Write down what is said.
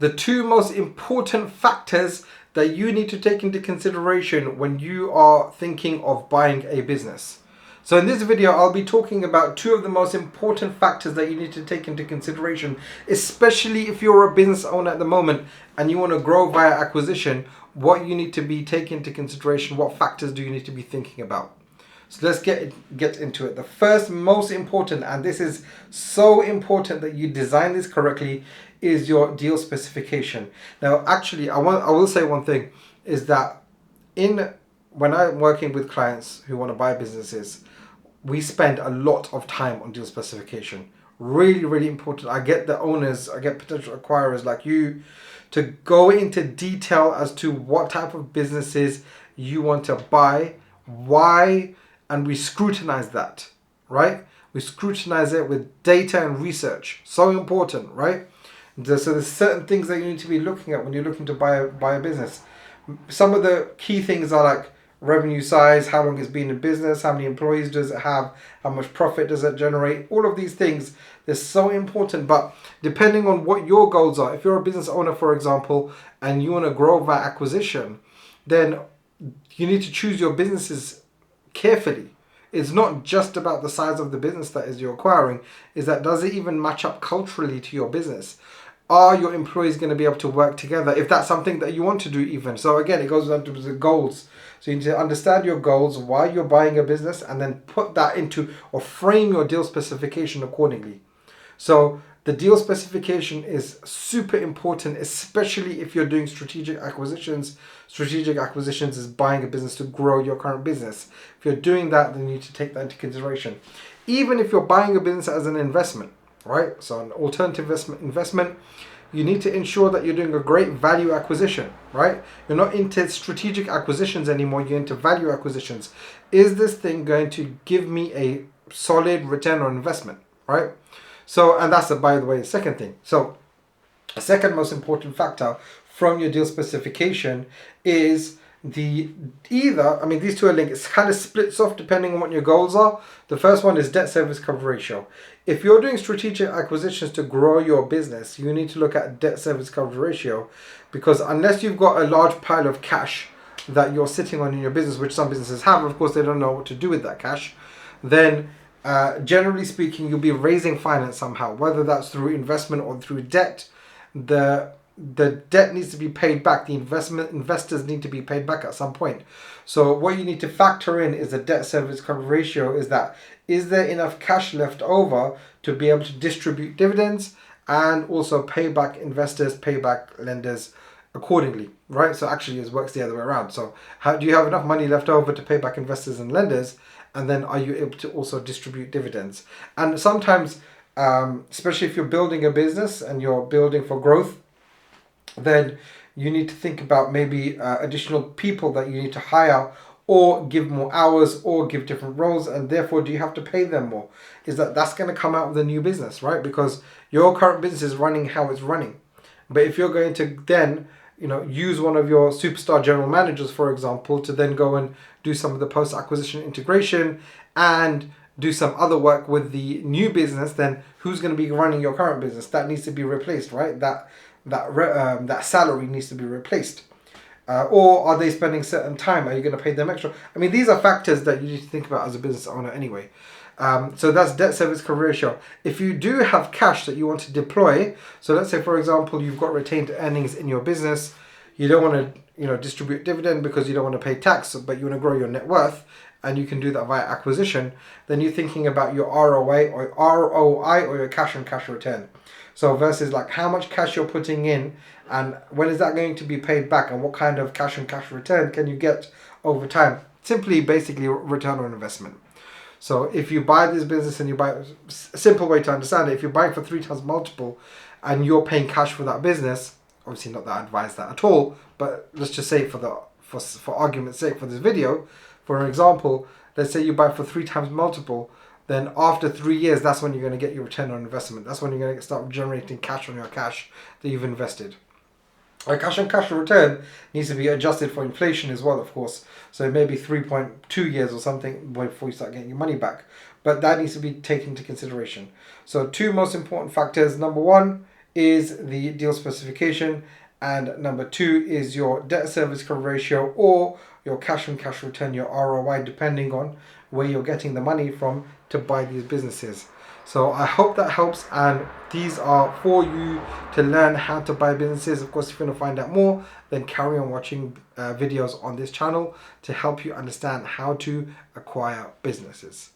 the two most important factors that you need to take into consideration when you are thinking of buying a business. So in this video, I'll be talking about two of the most important factors that you need to take into consideration, especially if you're a business owner at the moment and you want to grow via acquisition. What you need to be taking into consideration, what factors do you need to be thinking about? So let's get into it. The first most important, and this is so important that you design this correctly, is your deal specification. Now, actually, I will say one thing, is that when I'm working with clients who want to buy businesses, we spend a lot of time on deal specification. Really, really important. I get the owners, I get potential acquirers like you to go into detail as to what type of businesses you want to buy, why, and we scrutinize that, right? We scrutinize it with data and research. So important, right? So there's certain things that you need to be looking at when you're looking to buy a business. Some of the key things are like revenue size, how long it's been in business, how many employees does it have, how much profit does it generate. All of these things, they're so important. But depending on what your goals are, if you're a business owner, for example, and you want to grow via acquisition, then you need to choose your businesses carefully. It's not just about the size of the business that is you're acquiring, is that does it even match up culturally to your business? Are your employees going to be able to work together if that's something that you want to do even? So again, it goes down to the goals. So you need to understand your goals, why you're buying a business, and then put that into or frame your deal specification accordingly. So the deal specification is super important, especially if you're doing strategic acquisitions. Strategic acquisitions is buying a business to grow your current business. If you're doing that, then you need to take that into consideration. Even if you're buying a business as an investment, right? So an alternative investment, you need to ensure that you're doing a great value acquisition, right? You're not into strategic acquisitions anymore, you're into value acquisitions. Is this thing going to give me a solid return on investment, right? So, and that's, by the way, the second thing. So the second most important factor from your deal specification is these two are linked. It kind of splits off depending on what your goals are. The first one is debt service cover ratio. If you're doing strategic acquisitions to grow your business, you need to look at debt service cover ratio, because unless you've got a large pile of cash that you're sitting on in your business, which some businesses have, of course, they don't know what to do with that cash, then generally speaking, you'll be raising finance somehow, whether that's through investment or through debt. The debt needs to be paid back. The investors need to be paid back at some point. So what you need to factor in is the debt service cover ratio. Is there enough cash left over to be able to distribute dividends and also pay back investors, pay back lenders accordingly, right? So actually it works the other way around. So do you have enough money left over to pay back investors and lenders? And then are you able to also distribute dividends? And sometimes, especially if you're building a business and you're building for growth, then you need to think about maybe additional people that you need to hire or give more hours or give different roles, and therefore do you have to pay them more? That's going to come out of the new business, right? Because your current business is running how it's running. But if you're going to then use one of your superstar general managers, for example, to then go and do some of the post-acquisition integration and do some other work with the new business, then who's going to be running your current business? That needs to be replaced, right? That salary needs to be replaced. Or are they spending certain time? Are you going to pay them extra? I mean, these are factors that you need to think about as a business owner anyway. So that's debt service cover ratio. If you do have cash that you want to deploy, so let's say, for example, you've got retained earnings in your business, you don't want to distribute dividend because you don't want to pay tax, but you want to grow your net worth, and you can do that via acquisition, then you're thinking about your ROI or your cash on cash return. So versus like how much cash you're putting in and when is that going to be paid back, and what kind of cash on cash return can you get over time? Basically return on investment. So if you buy this business and a simple way to understand it, if you're buying for 3 times multiple and you're paying cash for that business, obviously not that I advise that at all, but let's just say for argument's sake for this video, for an example, let's say you buy for 3 times multiple, then after 3 years, that's when you're going to get your return on investment. That's when you're going to start generating cash on your cash that you've invested. A cash on cash return needs to be adjusted for inflation as well, of course. So maybe 3.2 years or something before you start getting your money back. But that needs to be taken into consideration. So 2 most important factors. Number 1 is the deal specification, and number 2 is your debt service cover ratio, or your cash on cash return, your ROI, depending on where you're getting the money from to buy these businesses. So I hope that helps, and these are for you to learn how to buy businesses. Of course, if you want to find out more, then carry on watching videos on this channel to help you understand how to acquire businesses.